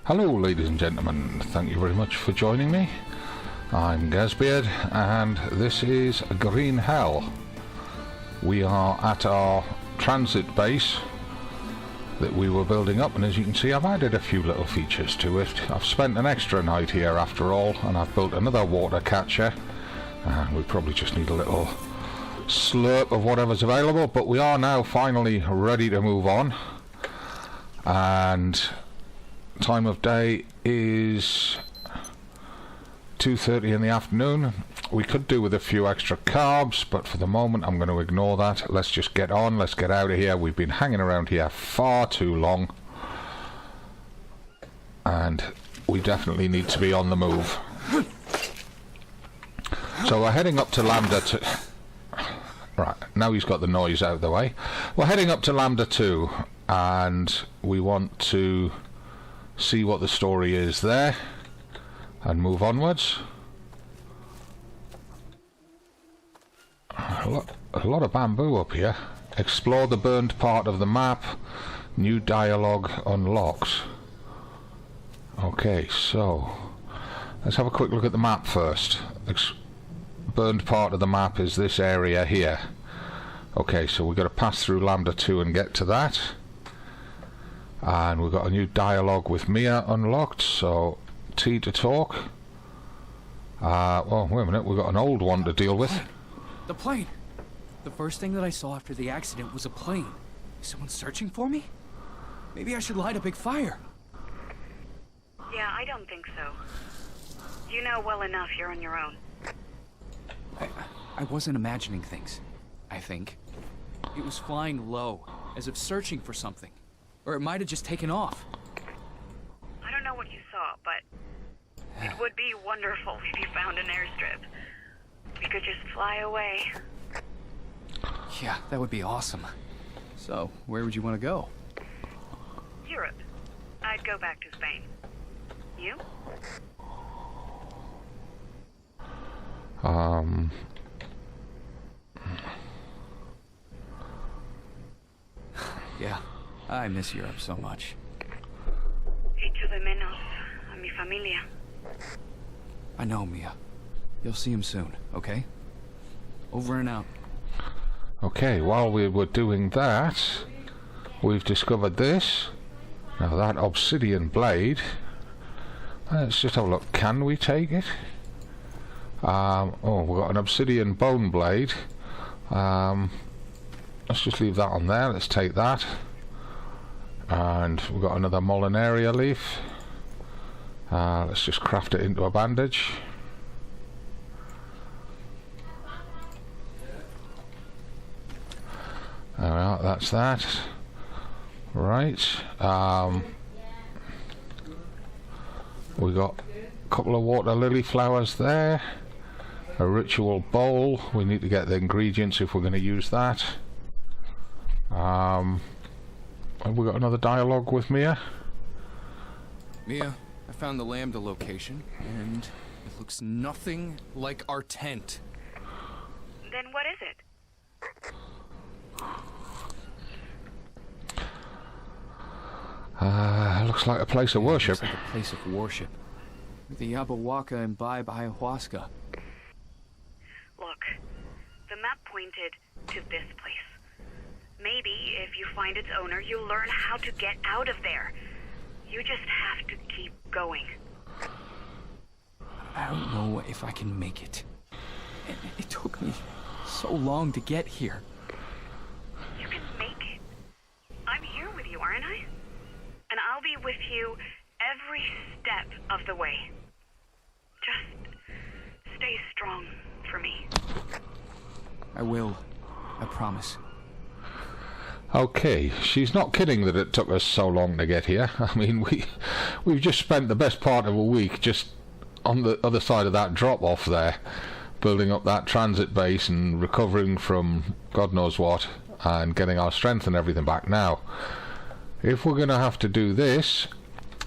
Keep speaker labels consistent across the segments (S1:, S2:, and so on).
S1: Hello ladies and gentlemen, thank you very much for joining me. I'm Gazbeard and this is Green Hell. We are at our transit base that we were building up, and as you can see I've added a few little features to it. I've spent an extra night here after all, and I've built another water catcher, and we probably just need a little slurp of whatever's available, but we are now finally ready to move on. And time of day is 2:30 in the afternoon. We could do with a few extra carbs, but for the moment I'm going to ignore that. Let's just get on, let's get out of here. We've been hanging around here far too long, and we definitely need to be on the move. So we're heading up to Lambda to... Right, now he's got the noise out of the way. We're heading up to Lambda 2, and we want to see what the story is there and move onwards. A lot of bamboo up here. Explore the burned part of the map. New dialogue unlocked. Okay, so let's have a quick look at the map first. Burned part of the map is this area here. Okay, so we've got to pass through Lambda 2 and get to that. And we've got a new dialogue with Mia unlocked, so T to talk. Oh, wait a minute, we've got an old one to deal with.
S2: The plane! The first thing that I saw after the accident was a plane. Is someone searching for me? Maybe I should light a big fire.
S3: Yeah, I don't think so. You know well enough you're on your own.
S2: I wasn't imagining things, I think. It was flying low, as if searching for something. Or it might have just taken off.
S3: I don't know what you saw, but it would be wonderful if you found an airstrip. We could just fly away.
S2: Yeah, that would be awesome. So, where would you want to go?
S3: Europe. I'd go back to Spain. You?
S2: Yeah, I miss Europe so much.
S3: Echo de menos a mi familia.
S2: I know, Mia. You'll see him soon, okay? Over and out.
S1: Okay, while we were doing that, we've discovered this. Now that obsidian blade, let's just have a look. Can we take it? Oh, we've got an obsidian bone blade. Let's just leave that on there. Let's take that. And we've got another Molinaria leaf. Let's just craft it into a bandage. There we are, that's that. Right. We got a couple of water lily flowers there. A ritual bowl. We need to get the ingredients if we're going to use that. Have we got another dialogue with Mia?
S2: Mia, I found the lambda location, and it looks nothing like our tent.
S3: Then what is it?
S1: Looks like a place of worship.
S2: Looks like a place of worship. The Yabawaka imbibe ayahuasca.
S3: Look, the map pointed to this place. Maybe if you find its owner, you'll learn how to get out of there. You just have to keep going.
S2: I don't know if I can make it. It took me so long to get here.
S3: You can make it. I'm here with you, aren't I? And I'll be with you every step of the way. Just stay strong for me.
S2: I will. I promise.
S1: Okay, she's not kidding that it took us so long to get here. I mean, we've just spent the best part of a week just on the other side of that drop-off there, building up that transit base and recovering from God knows what, and getting our strength and everything back. Now, if we're going to have to do this,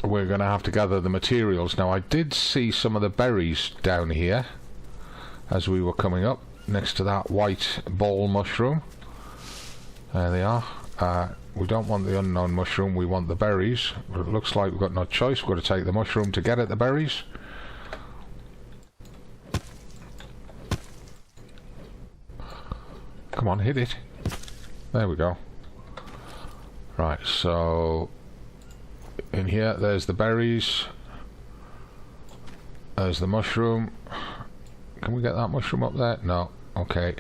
S1: we're going to have to gather the materials. Now, I did see some of the berries down here as we were coming up, next to that white ball mushroom. There they are. We don't want the unknown mushroom, we want the berries. But it looks like we've got no choice. We've got to take the mushroom to get at the berries. Come on, hit it. There we go. Right, so in here, there's the berries. There's the mushroom. Can we get that mushroom up there? No. Okay.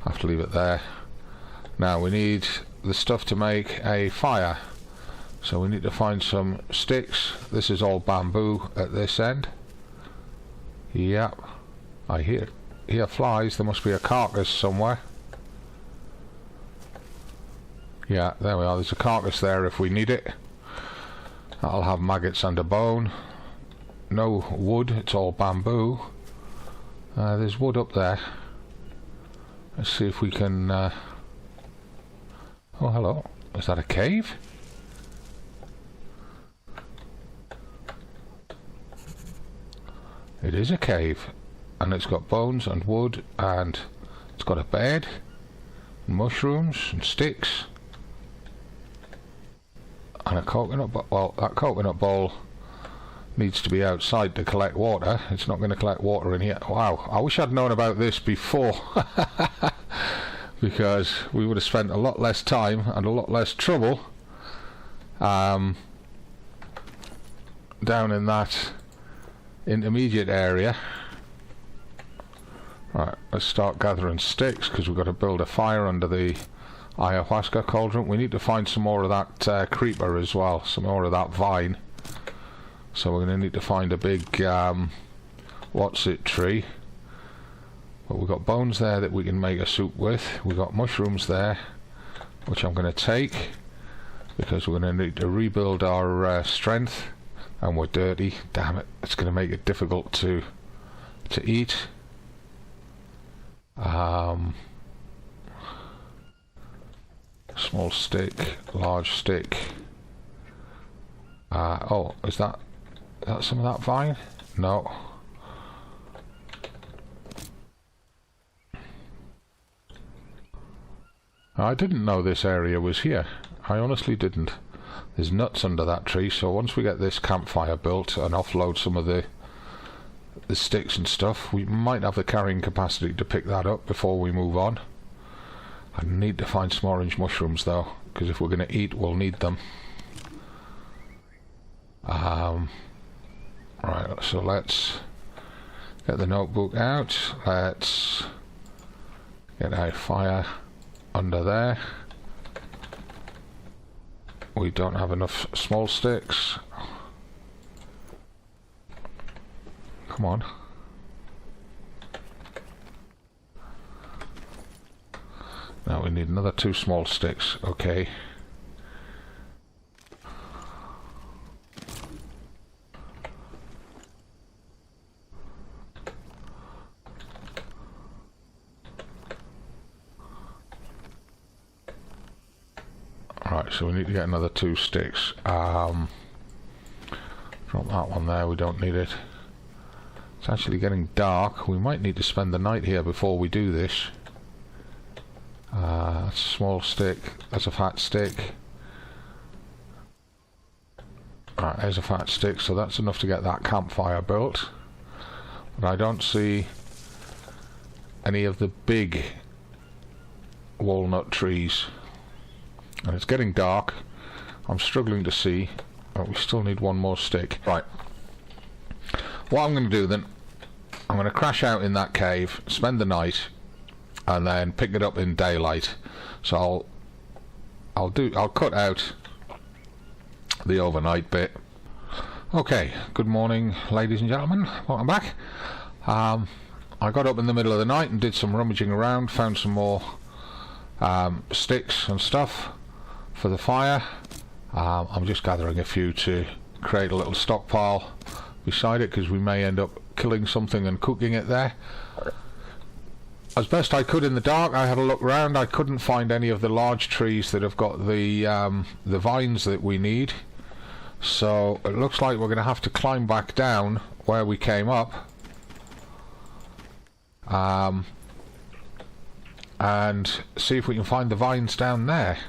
S1: Have to leave it there. Now we need the stuff to make a fire. So we need to find some sticks. This is all bamboo at this end. Yep. I hear flies. There must be a carcass somewhere. Yeah, there we are. There's a carcass there if we need it. That'll have maggots and a bone. No wood, it's all bamboo. There's wood up there. Let's see if we can... Oh, hello. Is that a cave? It is a cave. And it's got bones and wood, and it's got a bed, and mushrooms, and sticks. And a coconut bowl. Well, that coconut bowl needs to be outside to collect water. It's not going to collect water in here. Wow, I wish I'd known about this before. Because we would have spent a lot less time and a lot less trouble down in that intermediate area. Right, let's start gathering sticks because we've got to build a fire under the ayahuasca cauldron. We need to find some more of that creeper as well, some more of that vine. So we're going to need to find a big what's it tree. But we've got bones there that we can make a soup with. We've got mushrooms there, which I'm going to take because we're going to need to rebuild our strength. And we're dirty. Damn it! It's going to make it difficult to eat. Small stick, large stick. Oh, is that some of that vine? No. I didn't know this area was here. I honestly didn't. There's nuts under that tree, so once we get this campfire built and offload some of the sticks and stuff, we might have the carrying capacity to pick that up before we move on. I need to find some orange mushrooms though, because if we're going to eat, we'll need them. Right, so let's get the notebook out. Let's get a fire under there. We don't have enough small sticks. Come on. Now we need another 2 small sticks. Okay. Right, so we need to get another 2 sticks. Drop that one there, we don't need it. It's actually getting dark. We might need to spend the night here before we do this. That's a small stick, that's a fat stick. Right, there's a fat stick, so that's enough to get that campfire built. But I don't see any of the big walnut trees. And it's getting dark. I'm struggling to see. But we still need 1 more stick. Right. What I'm going to do then, I'm going to crash out in that cave, spend the night, and then pick it up in daylight. So I'll cut out the overnight bit. Okay, good morning ladies and gentlemen, welcome back. I got up in the middle of the night and did some rummaging around, found some more sticks and stuff for the fire. I'm just gathering a few to create a little stockpile beside it because we may end up killing something and cooking it there. As best I could in the dark, I had a look around. I couldn't find any of the large trees that have got the vines that we need. So it looks like we're going to have to climb back down where we came up. And see if we can find the vines down there.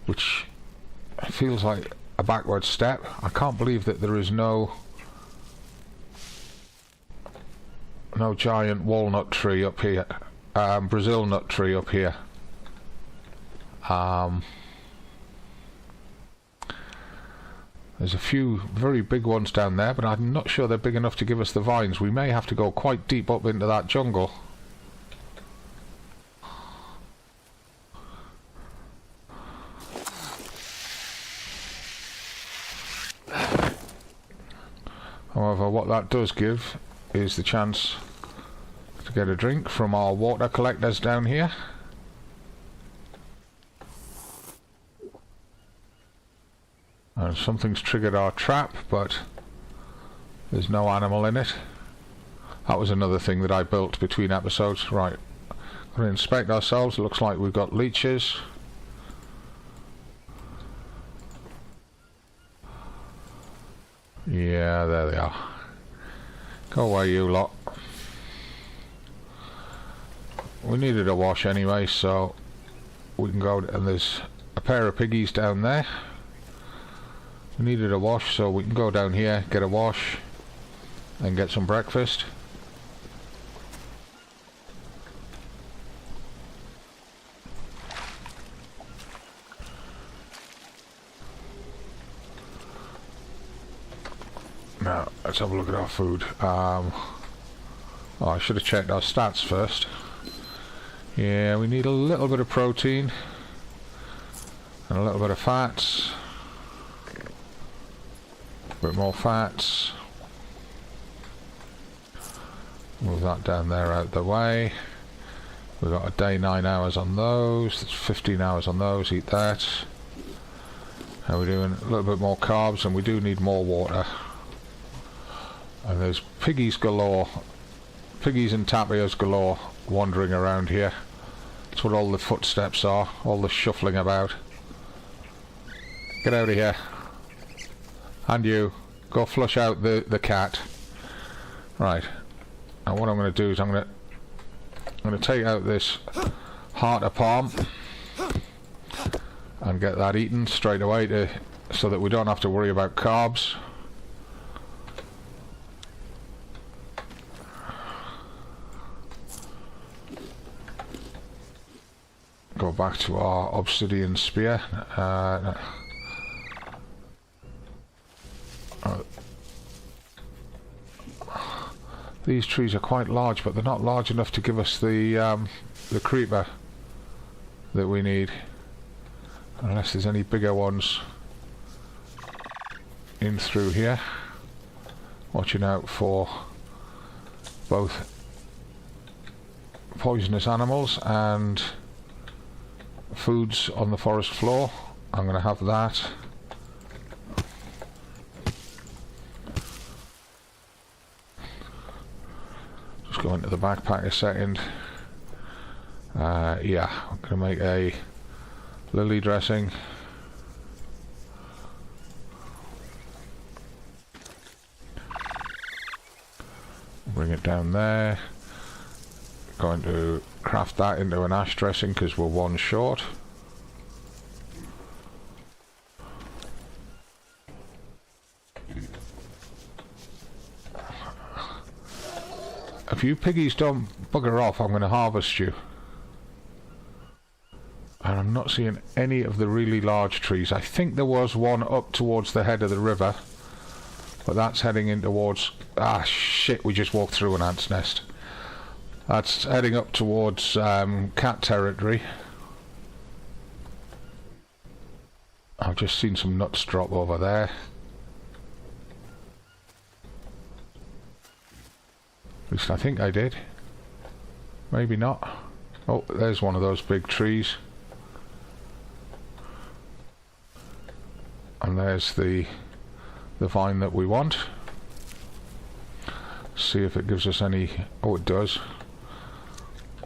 S1: which feels like a backward step. I can't believe that there is no giant walnut tree up here, Brazil nut tree up here. There's a few very big ones down there, but I'm not sure they're big enough to give us the vines. We may have to go quite deep up into that jungle. However, what that does give is the chance to get a drink from our water collectors down here. And something's triggered our trap, but there's no animal in it. That was another thing that I built between episodes. Right, going to inspect ourselves. It looks like we've got leeches. Yeah, there they are. Go away, you lot. We needed a wash anyway, so we can go, and there's a pair of piggies down there. We needed a wash, so we can go down here, get a wash, and get some breakfast. Now, let's have a look at our food. Oh, I should have checked our stats first. Yeah, we need a little bit of protein and a little bit of fats. A bit more fats. Move that down there out the way. We've got a day 9 hours on those. That's 15 hours on those. Eat that. How are we doing? A little bit more carbs, and we do need more water. And there's piggies galore. Piggies and tapirs galore wandering around here. That's what all the footsteps are. All the shuffling about. Get out of here. And you, go flush out the cat. Right. Now what I'm going to do is I'm going to take out this heart of palm and get that eaten straight away, so that we don't have to worry about carbs. Go back to our obsidian spear. These trees are quite large, but they're not large enough to give us the creeper that we need, unless there's any bigger ones in through here. Watching out for both poisonous animals and foods on the forest floor. I'm going to have that. Just go into the backpack a second. Yeah, I'm going to make a lily dressing. Bring it down there. Going to craft that into an ash dressing because we're one short. If you piggies don't bugger off, I'm going to harvest you. And I'm not seeing any of the really large trees. I think there was one up towards the head of the river, but that's heading in towards... Ah, shit, we just walked through an ant's nest. That's heading up towards cat territory. I've just seen some nuts drop over there. At least I think I did. Maybe not. Oh, there's one of those big trees. And there's the vine that we want. See if it gives us any... Oh, it does.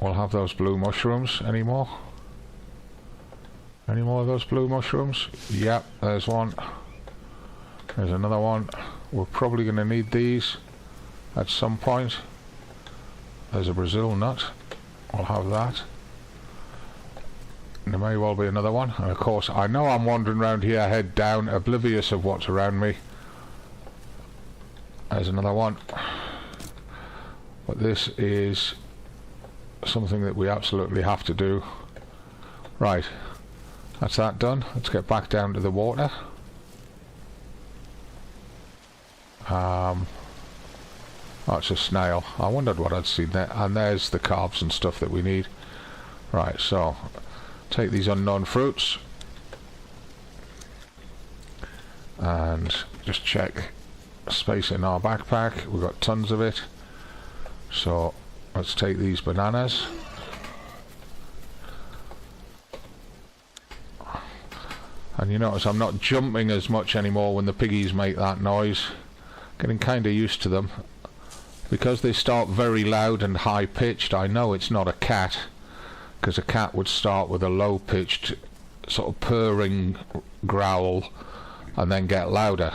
S1: We'll have those blue mushrooms. Any more? Any more of those blue mushrooms? Yep, there's one. There's another one. We're probably going to need these at some point. There's a Brazil nut. We'll have that. There may well be another one. And of course, I know I'm wandering around here, head down, oblivious of what's around me. There's another one. But this is something that we absolutely have to do. Right. That's that done. Let's get back down to the water. Oh, it's a snail. I wondered what I'd seen there. And there's the carbs and stuff that we need. Right, so take these unknown fruits and just check space in our backpack. We've got tons of it. So let's take these bananas. And you notice I'm not jumping as much anymore when the piggies make that noise. Getting kinda used to them. Because they start very loud and high pitched, I know it's not a cat, because a cat would start with a low pitched sort of purring growl and then get louder.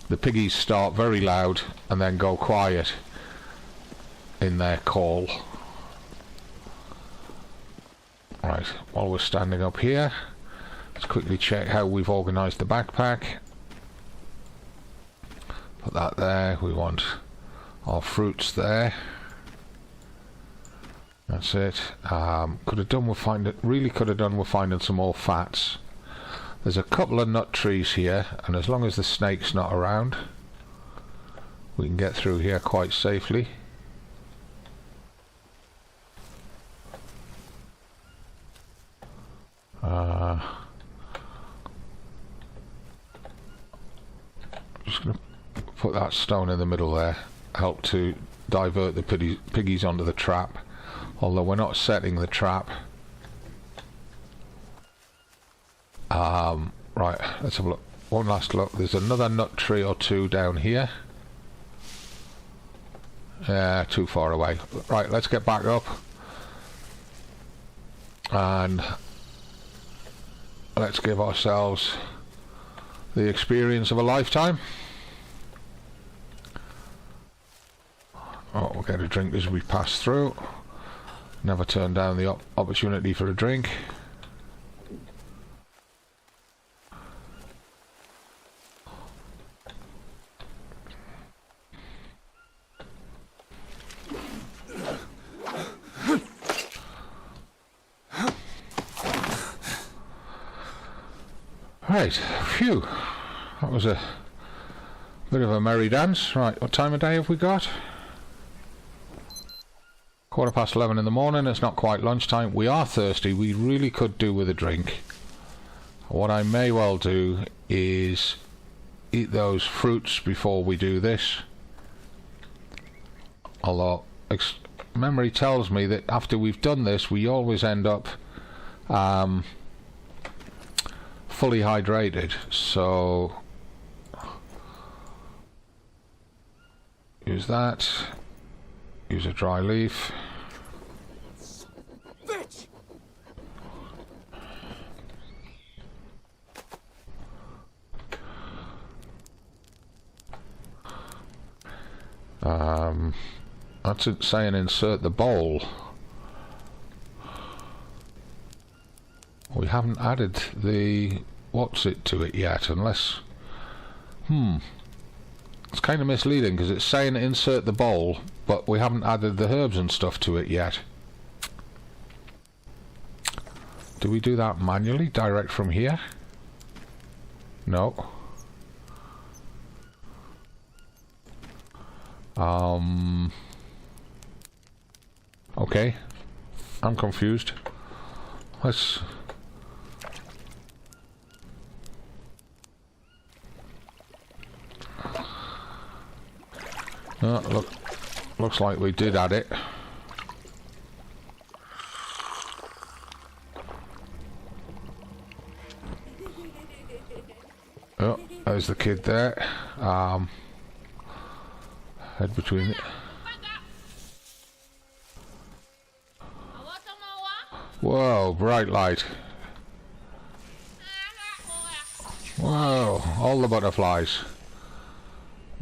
S1: The piggies start very loud and then go quiet in their call. Right, while we're standing up here, let's quickly check how we've organised the backpack. Put that there. We want our fruits there. That's it. Could have done with finding some more fats. There's a couple of nut trees here, and as long as the snake's not around, we can get through here quite safely. Just gonna put that stone in the middle there, help to divert the piggies onto the trap, although we're not setting the trap. Right, let's have a look. One last look. There's another nut tree or two down here. Yeah, too far away. Right, let's get back up and let's give ourselves the experience of a lifetime. Oh, we'll get a drink as we pass through. Never turn down the opportunity for a drink. Right, phew. That was a bit of a merry dance. Right, what time of day have we got? 11:15 in the morning. It's not quite lunchtime. We are thirsty. We really could do with a drink. What I may well do is eat those fruits before we do this. Although memory tells me that after we've done this, we always end up fully hydrated. So use that. Use a dry leaf.
S2: Bitch!
S1: That's it saying insert the bowl. We haven't added the what's it to it yet, unless it's kind of misleading because it's saying insert the bowl, but we haven't added the herbs and stuff to it yet. Do we do that manually, direct from here? No. Okay. I'm confused. Let's... Oh, looks like we did add it. Oh, there's the kid there. Head between it. Whoa, bright light. Whoa, all the butterflies.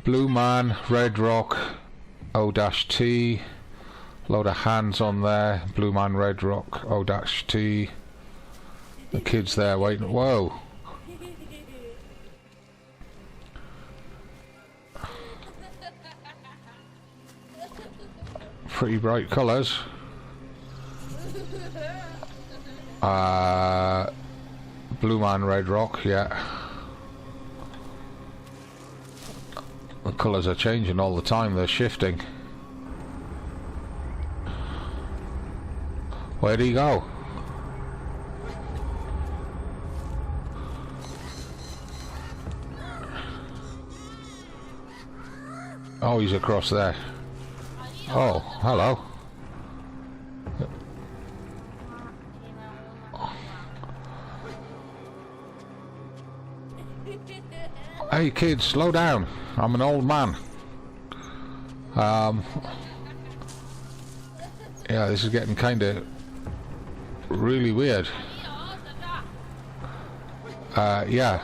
S1: Blue man, red rock, O-T. Load of hands on there. Blue man, red rock, O-T. The kid's there waiting. Whoa. Pretty bright colours. Blue Man, Red Rock, yeah. The colours are changing all the time, they're shifting. Where'd he go? Oh, he's across there. Oh, hello. Hey kids, slow down. I'm an old man. Yeah, this is getting kind of really weird. Yeah.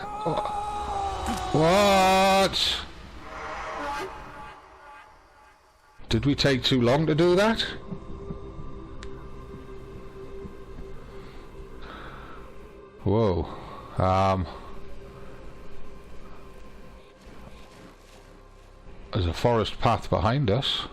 S1: What? Did we take too long to do that? Whoa. There's a forest path behind us.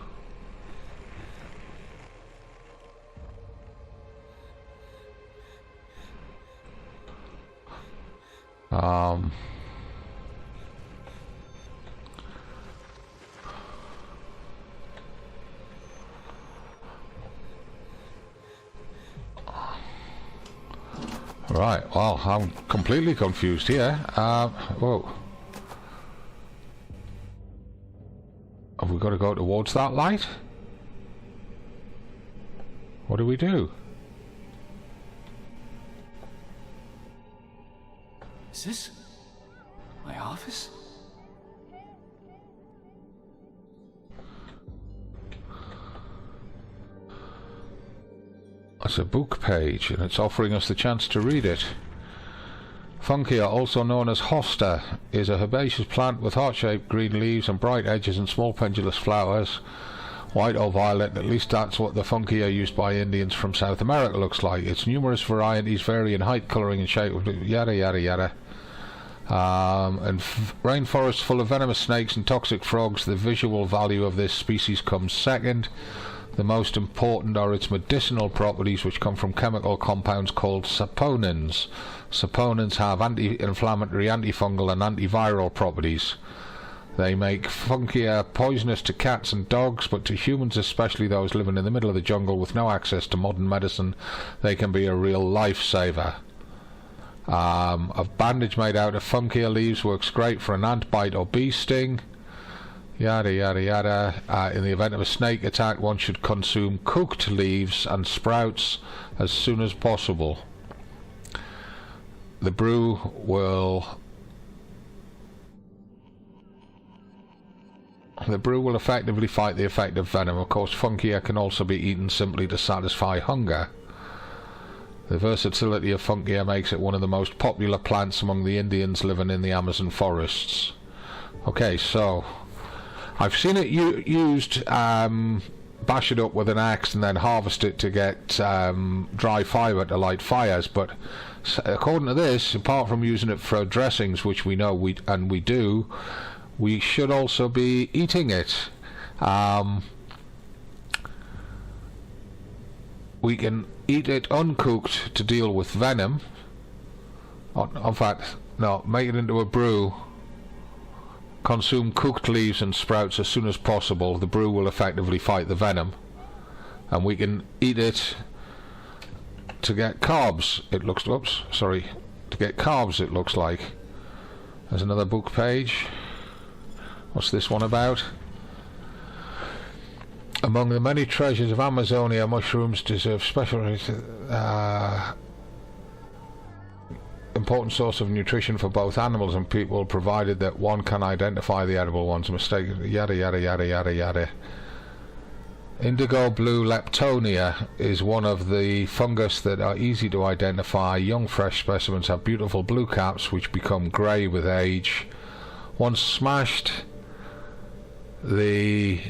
S1: Right, well, I'm completely confused here. Whoa. Have we got to go towards that light? What do we do?
S2: Is this my office?
S1: It's a book page, and it's offering us the chance to read it. Funkia, also known as hosta, is a herbaceous plant with heart-shaped green leaves and bright edges and small pendulous flowers. White or violet, at least that's what the funkia used by Indians from South America looks like. Its numerous varieties vary in height, colouring and shape, yada yada yada. And rainforests full of venomous snakes and toxic frogs, the visual value of this species comes second. The most important are its medicinal properties, which come from chemical compounds called saponins. Saponins have anti-inflammatory, antifungal and antiviral properties. They make funkia poisonous to cats and dogs, but to humans, especially those living in the middle of the jungle with no access to modern medicine, they can be a real lifesaver. A bandage made out of funkia leaves works great for an ant bite or bee sting. Yada yada yada. In the event of a snake attack, one should consume cooked leaves and sprouts as soon as possible. The brew will effectively fight the effect of venom. Of course, funkia can also be eaten simply to satisfy hunger. The versatility of funkia makes it one of the most popular plants among the Indians living in the Amazon forests. Okay, so I've seen it used, bash it up with an axe and then harvest it to get dry fibre to light fires, but according to this, apart from using it for dressings, which we know we do, we should also be eating it. We can eat it uncooked to deal with venom. In fact, no, make it into a brew. Consume cooked leaves and sprouts as soon as possible. The brew will effectively fight the venom. And we can eat it to get carbs. It looks, to get carbs it looks like. There's another book page. What's this one about? Among the many treasures of Amazonia, mushrooms deserve special important source of nutrition for both animals and people, provided that one can identify the edible ones. Mistake, yada yada yada yada yada. Indigo blue leptonia is one of the fungus that are easy to identify. Young fresh specimens have beautiful blue caps which become grey with age. Once smashed, the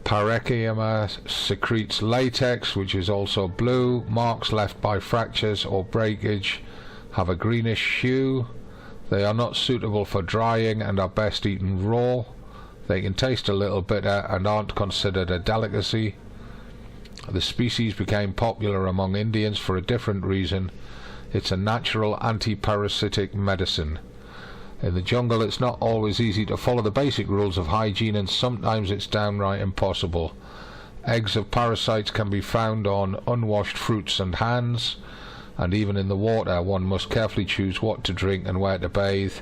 S1: parenchyma secretes latex, which is also blue. Marks left by fractures or breakage have a greenish hue. They are not suitable for drying and are best eaten raw. They can taste a little bitter and aren't considered a delicacy. The species became popular among Indians for a different reason. It's a natural anti-parasitic medicine. In the jungle, it's not always easy to follow the basic rules of hygiene, and sometimes it's downright impossible. Eggs of parasites can be found on unwashed fruits and hands, and even in the water. One must carefully choose what to drink and where to bathe.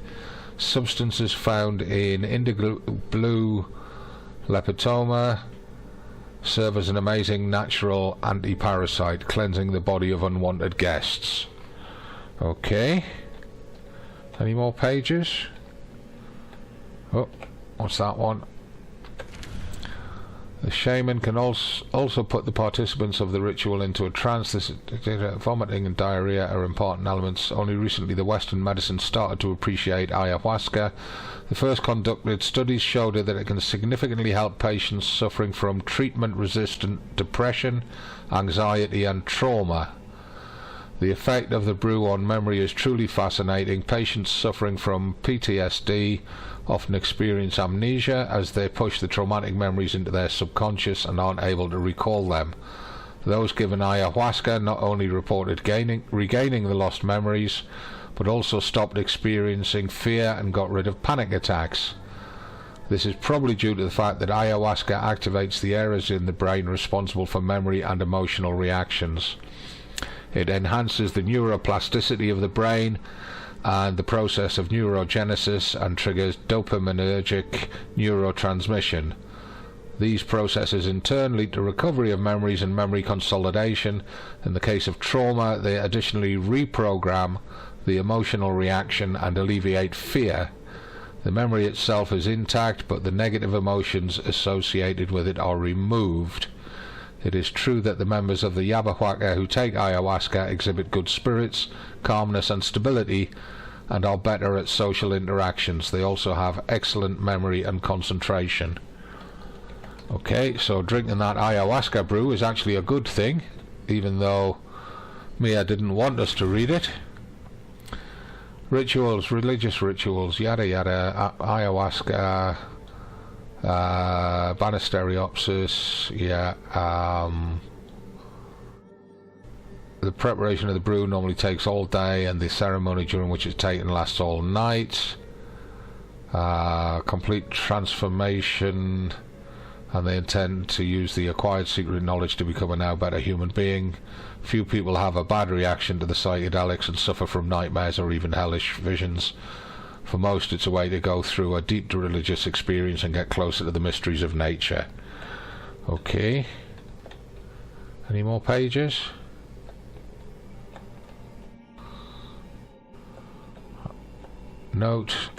S1: Substances found in indigo blue lepidoptera serve as an amazing natural anti-parasite, cleansing the body of unwanted guests. Okay. Any more pages? Oh, what's that one? The shaman can also put the participants of the ritual into a trance. Vomiting and diarrhea are important elements. Only recently the Western medicine started to appreciate ayahuasca. The first conducted studies showed that it can significantly help patients suffering from treatment-resistant depression, anxiety and trauma. The effect of the brew on memory is truly fascinating. Patients suffering from PTSD often experience amnesia as they push the traumatic memories into their subconscious and aren't able to recall them. Those given ayahuasca not only reported regaining the lost memories, but also stopped experiencing fear and got rid of panic attacks. This is probably due to the fact that ayahuasca activates the areas in the brain responsible for memory and emotional reactions. It enhances the neuroplasticity of the brain and the process of neurogenesis and triggers dopaminergic neurotransmission. These processes in turn lead to recovery of memories and memory consolidation. In the case of trauma, they additionally reprogram the emotional reaction and alleviate fear. The memory itself is intact, but the negative emotions associated with it are removed. It is true that the members of the Yabahuaca who take ayahuasca exhibit good spirits, calmness and stability, and are better at social interactions. They also have excellent memory and concentration. Okay, so drinking that ayahuasca brew is actually a good thing, even though Mia didn't want us to read it. Rituals, religious rituals, yada yada, ayahuasca, Banisteriopsis, yeah. The preparation of the brew normally takes all day, and the ceremony during which it's taken lasts all night. Complete transformation, and they intend to use the acquired secret knowledge to become a now better human being. Few people have a bad reaction to the psychedelics and suffer from nightmares or even hellish visions. For most, it's a way to go through a deep religious experience and get closer to the mysteries of nature. Okay. Any more pages? Note.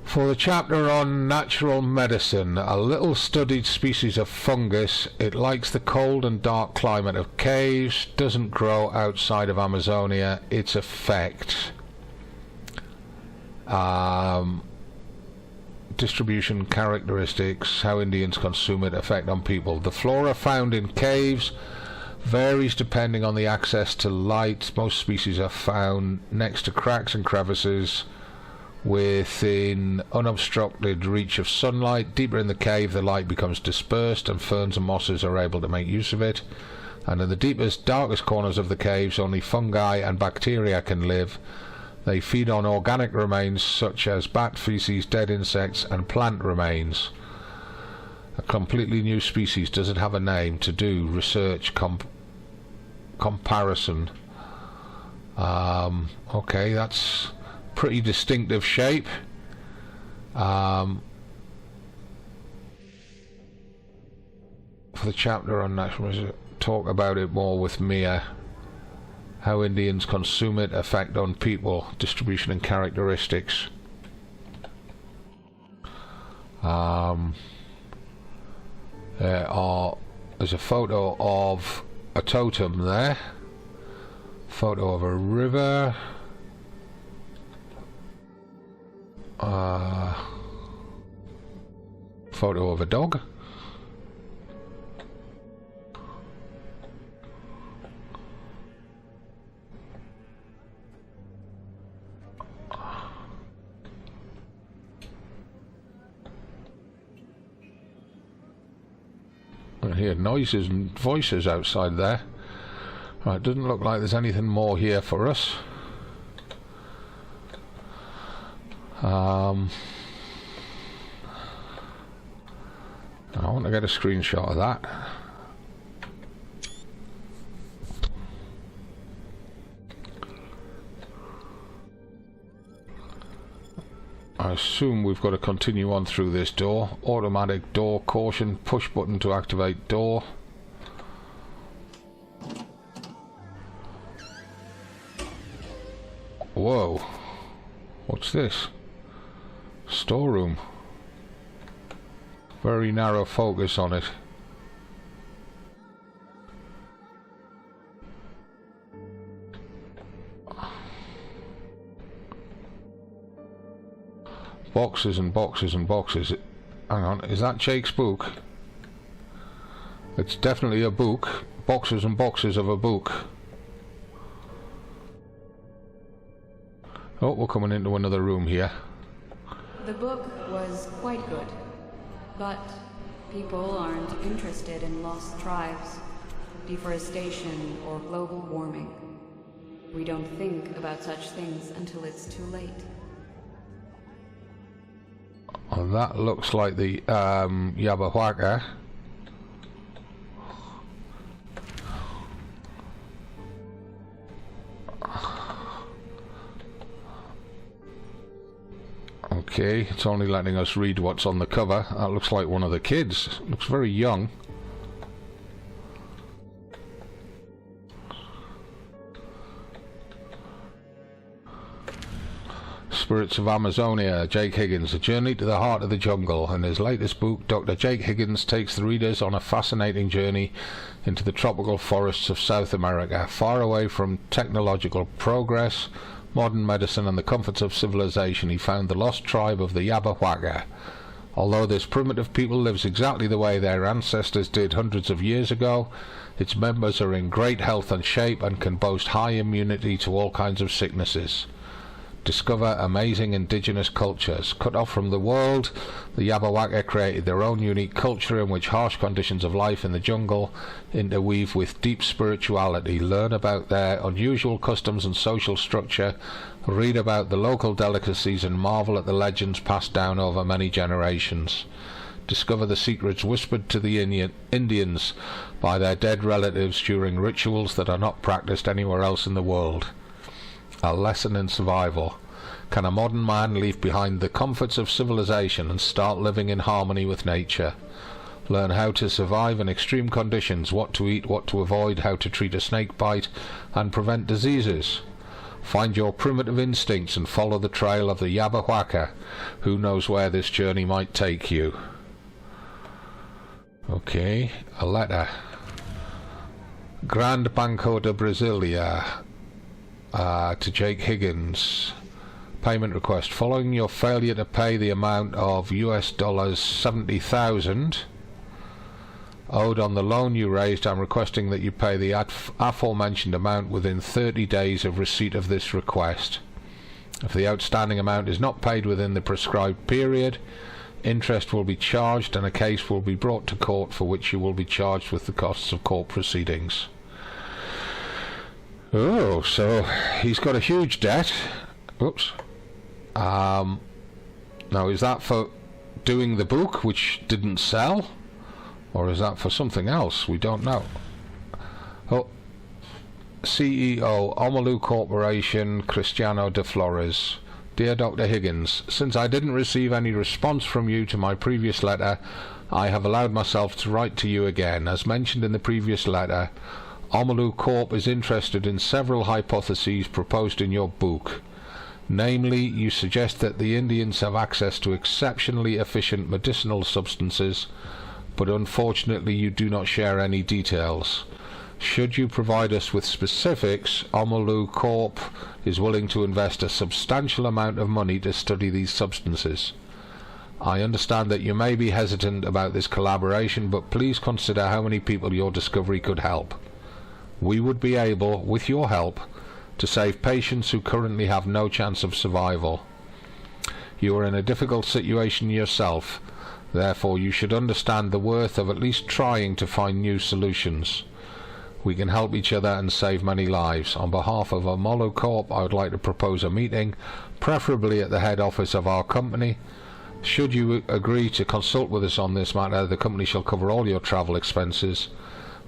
S1: For the chapter on natural medicine, a little studied species of fungus. It likes the cold and dark climate of caves, doesn't grow outside of Amazonia. Its effect. Distribution characteristics, how Indians consume it, effect on people. The flora found in caves varies depending on the access to light. Most species are found next to cracks and crevices within unobstructed reach of sunlight. Deeper in the cave, the light becomes dispersed and ferns and mosses are able to make use of it. And in the deepest, darkest corners of the caves, only fungi and bacteria can live. They feed on organic remains such as bat feces, dead insects and plant remains. A completely new species doesn't have a name. To do research comparison. Okay, that's pretty distinctive shape. For the chapter on natural, talk about it more with Mia. How Indians consume it, effect on people, distribution and characteristics. There's a photo of a totem there. Photo of a river. Photo of a dog. can hear noises and voices outside there. Right, doesn't look like there's anything more here for us. I want to get a screenshot of that. I assume we've got to continue on through this door. Automatic door, caution, push button to activate door. Whoa. What's this? Storeroom. Very narrow focus on it. Boxes and boxes and boxes. Hang on, is that Jake's book? It's definitely a book. Boxes and boxes of a book. Oh, we're coming into another room here.
S4: The book was quite good, but people aren't interested in lost tribes, deforestation, or global warming. We don't think about such things until it's too late.
S1: Oh, that looks like the Yabahuaca. Okay, it's only letting us read what's on the cover. That looks like one of the kids. Looks very young. Spirits of Amazonia, Jake Higgins, A Journey to the Heart of the Jungle. In his latest book, Dr. Jake Higgins takes the readers on a fascinating journey into the tropical forests of South America, far away from technological progress, modern medicine and the comforts of civilization. He found the lost tribe of the Yabahuaca. Although this primitive people lives exactly the way their ancestors did hundreds of years ago, its members are in great health and shape and can boast high immunity to all kinds of sicknesses. Discover amazing indigenous cultures. Cut off from the world, the Yabahuaca created their own unique culture in which harsh conditions of life in the jungle interweave with deep spirituality. Learn about their unusual customs and social structure. Read about the local delicacies and marvel at the legends passed down over many generations. Discover the secrets whispered to the Indians by their dead relatives during rituals that are not practiced anywhere else in the world. A lesson in survival. Can a modern man leave behind the comforts of civilization and start living in harmony with nature? Learn how to survive in extreme conditions, what to eat, what to avoid, how to treat a snake bite, and prevent diseases. Find your primitive instincts and follow the trail of the Yabahuaca. Who knows where this journey might take you? Okay, a letter. Grand Banco de Brasilia. To Jake Higgins. Payment request. Following your failure to pay the amount of US dollars 70,000 owed on the loan you raised, I'm requesting that you pay the aforementioned amount within 30 days of receipt of this request. If the outstanding amount is not paid within the prescribed period, interest will be charged and a case will be brought to court for which you will be charged with the costs of court proceedings. Oh, so he's got a huge debt. Oops. Now, is that for doing the book, which didn't sell? Or is that for something else? We don't know. Oh, CEO, Omalu Corporation, Cristiano de Flores. Dear Dr. Higgins, since I didn't receive any response from you to my previous letter, I have allowed myself to write to you again. As mentioned in the previous letter, Omalu Corp is interested in several hypotheses proposed in your book. Namely, you suggest that the Indians have access to exceptionally efficient medicinal substances, but unfortunately you do not share any details. Should you provide us with specifics, Omalu Corp is willing to invest a substantial amount of money to study these substances. I understand that you may be hesitant about this collaboration, but please consider how many people your discovery could help. We would be able, with your help, to save patients who currently have no chance of survival. You are in a difficult situation yourself. Therefore, you should understand the worth of at least trying to find new solutions. We can help each other and save many lives. On behalf of Amolo Corp, I would like to propose a meeting, preferably at the head office of our company. Should you agree to consult with us on this matter, the company shall cover all your travel expenses.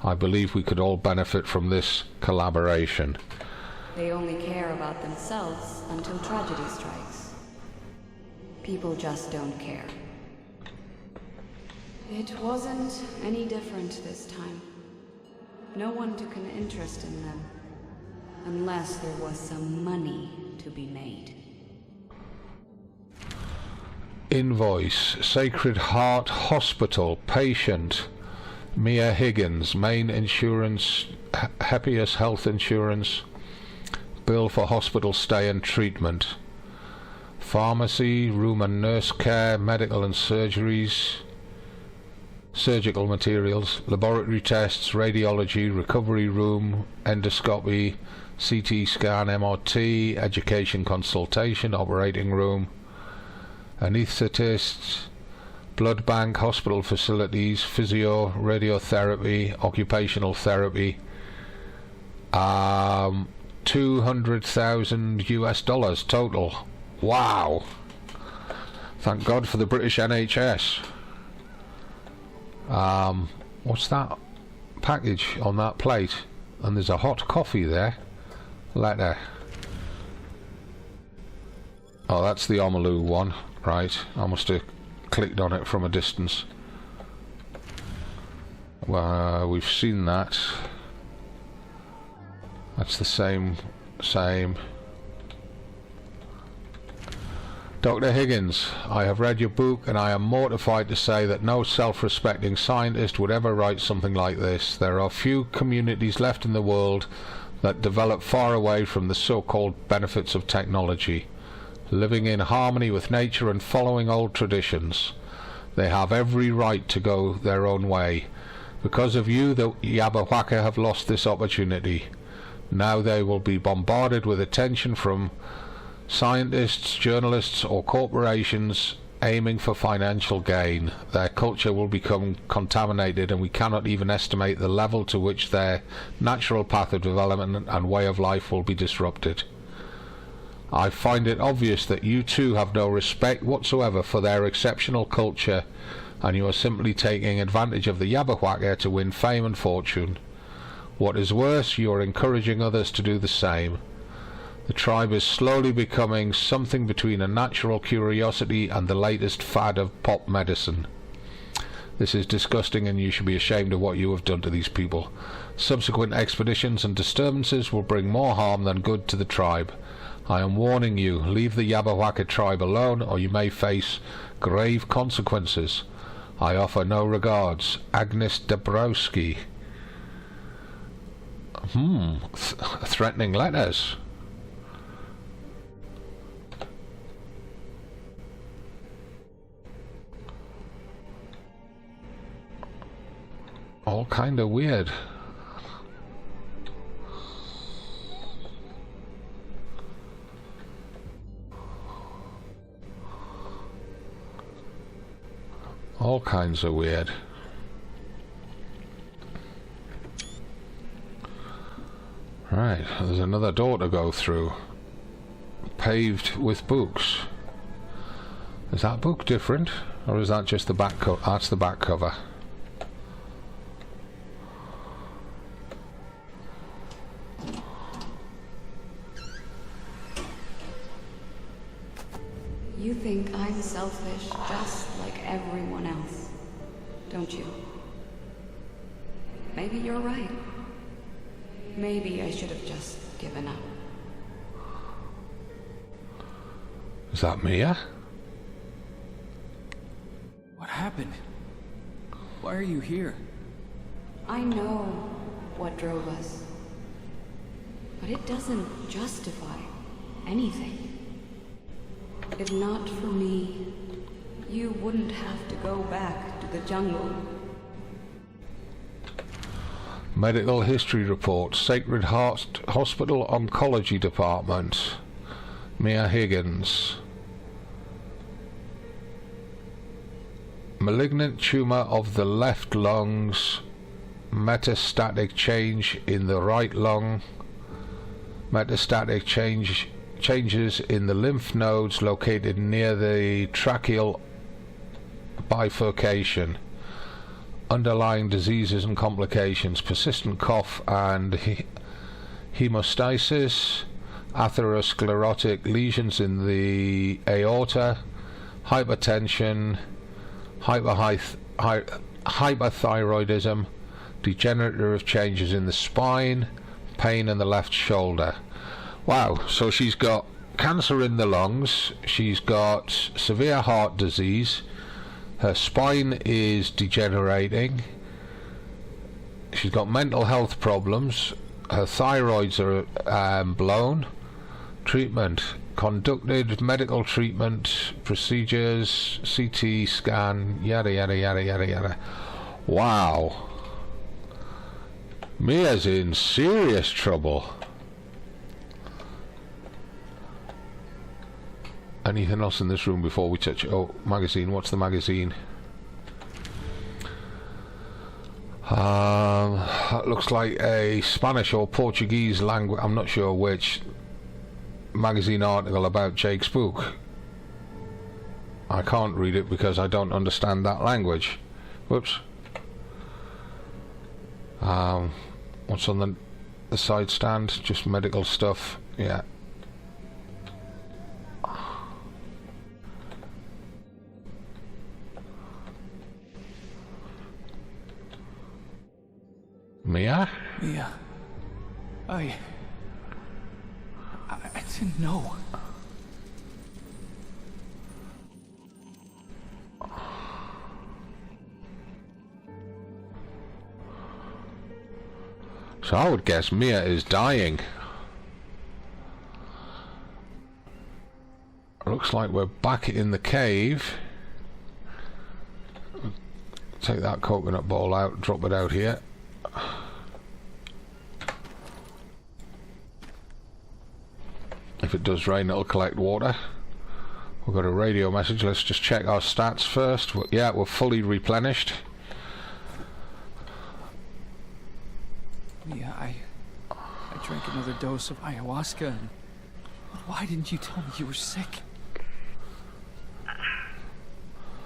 S1: I believe we could all benefit from this collaboration.
S4: They only care about themselves until tragedy strikes. People just don't care. It wasn't any different this time. No one took an interest in them, unless there was some money to be made.
S1: Invoice, Sacred Heart Hospital, patient, Mia Higgins, main insurance, Happiest Health Insurance, bill for hospital stay and treatment, pharmacy, room and nurse care, medical and surgeries, surgical materials, laboratory tests, radiology, recovery room, endoscopy, CT scan, MRT, education consultation, operating room, anaesthetists, blood bank, hospital facilities, physio, radiotherapy, occupational therapy, $200,000 total. Wow! Thank God for the British NHS. What's that package on that plate? And there's a hot coffee there. Letter. Oh, that's the Omalu one. Right, I must have clicked on it from a distance. Well, we've seen that. That's the same. Dr. Higgins, I have read your book and I am mortified to say that no self-respecting scientist would ever write something like this. There are few communities left in the world that develop far away from the so-called benefits of technology, living in harmony with nature and following old traditions. They have every right to go their own way. Because of you, the Yabawaka have lost this opportunity. Now they will be bombarded with attention from scientists, journalists or corporations aiming for financial gain. Their culture will become contaminated and we cannot even estimate the level to which their natural path of development and way of life will be disrupted. I find it obvious that you too have no respect whatsoever for their exceptional culture and you are simply taking advantage of the Yabawaka to win fame and fortune. What is worse, you are encouraging others to do the same. The tribe is slowly becoming something between a natural curiosity and the latest fad of pop medicine. This is disgusting and you should be ashamed of what you have done to these people. Subsequent expeditions and disturbances will bring more harm than good to the tribe. I am warning you, leave the Yabawaka tribe alone or you may face grave consequences. I offer no regards. Agnes Dabrowski. Threatening letters. All kind of weird. All kinds of weird. Right, there's another door to go through. Paved with books. Is that book different? Or is that just the back cover? That's the back cover.
S4: You think I'm selfish just like everyone else, don't you? Maybe you're right. Maybe I should have just given up.
S1: Is that Mia?
S2: What happened? Why are you here?
S4: I know what drove us, but it doesn't justify anything. If not for me, you wouldn't have to go back to the jungle.
S1: Medical history report. Sacred Heart Hospital Oncology Department. Mia Higgins. Malignant tumour of the left lungs, metastatic change in the right lung, metastatic changes in the lymph nodes located near the tracheal bifurcation, underlying diseases and complications, persistent cough and hemostasis, atherosclerotic lesions in the aorta, hypertension, hyperthyroidism, degenerative changes in the spine, pain in the left shoulder. Wow, so she's got cancer in the lungs, she's got severe heart disease, her spine is degenerating, she's got mental health problems, her thyroids are blown. Treatment: conducted medical treatment, procedures, CT scan, yada yada yada yada yada. Wow. Mia's in serious trouble. Anything else in this room before we touch? Oh, magazine. What's the magazine? That looks like a Spanish or Portuguese language, I'm not sure which, magazine article about Jake Spook. I can't read it because I don't understand that language. Whoops. What's on the side stand? Just medical stuff. Yeah. Mia?
S2: Mia. I didn't know.
S1: So I would guess Mia is dying. Looks like we're back in the cave. Take that coconut ball out, drop it out here. If it does rain, it'll collect water. We've got a radio message. Let's just check our stats first. Yeah, we're fully replenished.
S2: Yeah, I drank another dose of ayahuasca, and why didn't you tell me you were sick?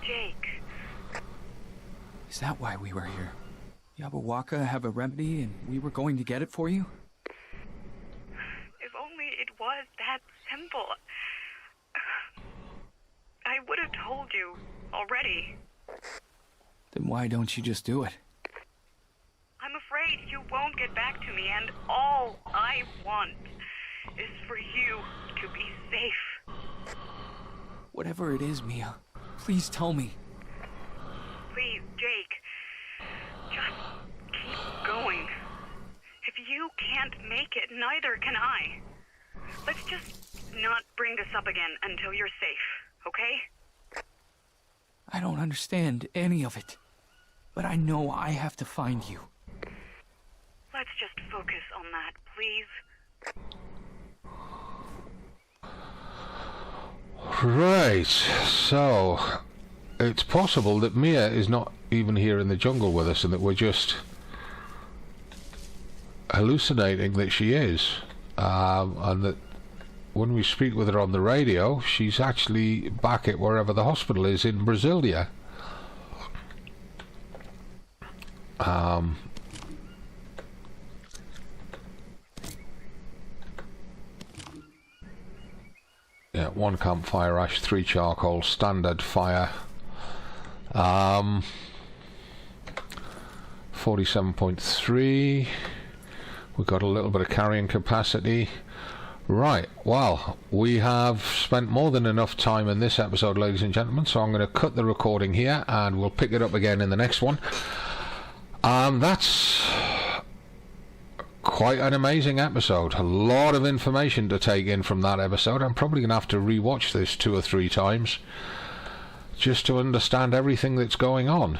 S3: Jake.
S2: Is that why we were here? Yabawaka have a remedy, and we were going to get it for you?
S3: If only it was that simple. I would have told you already.
S2: Then why don't you just do it?
S3: I'm afraid you won't get back to me, and all I want is for you to be safe.
S2: Whatever it is, Mia, please tell me.
S3: Please, Jake, just keep going. If you can't make it, neither can I. Let's just not bring this up again until you're safe, okay?
S2: I don't understand any of it, but I know I have to find you.
S3: Let's just focus on that, please.
S1: Right, so it's possible that Mia is not even here in the jungle with us and that we're just hallucinating that she is, and that when we speak with her on the radio, she's actually back at wherever the hospital is in Brasilia. Yeah, 1 campfire ash, 3 charcoal, standard fire. 47.3. We've got a little bit of carrying capacity. Right, well, we have spent more than enough time in this episode, ladies and gentlemen, so I'm going to cut the recording here and we'll pick it up again in the next one. That's quite an amazing episode. A lot of information to take in from that episode. I'm probably going to have to rewatch this 2 or 3 times just to understand everything that's going on.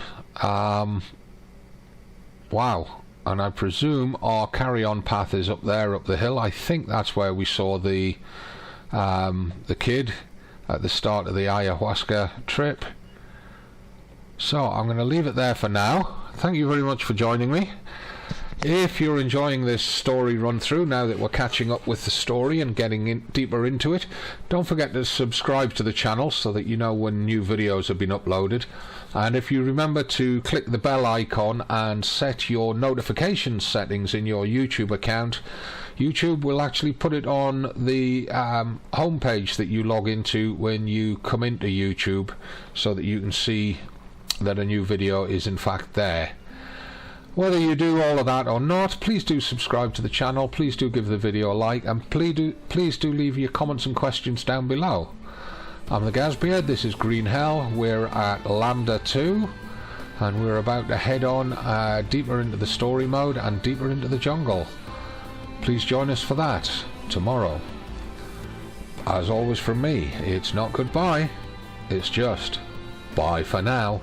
S1: Wow. And I presume our carry-on path is up there, up the hill. I think that's where we saw the kid at the start of the ayahuasca trip. So I'm going to leave it there for now. Thank you very much for joining me. If you're enjoying this story run through, now that we're catching up with the story and getting deeper into it, don't forget to subscribe to the channel so that you know when new videos have been uploaded. And if you remember to click the bell icon and set your notification settings in your YouTube account, YouTube will actually put it on the homepage that you log into when you come into YouTube, so that you can see that a new video is in fact there. Whether you do all of that or not, please do subscribe to the channel, please do give the video a like, and please do leave your comments and questions down below. I'm the Gazbeard, this is Green Hell, we're at Lambda 2, and we're about to head on deeper into the story mode and deeper into the jungle. Please join us for that tomorrow. As always from me, it's not goodbye, it's just bye for now.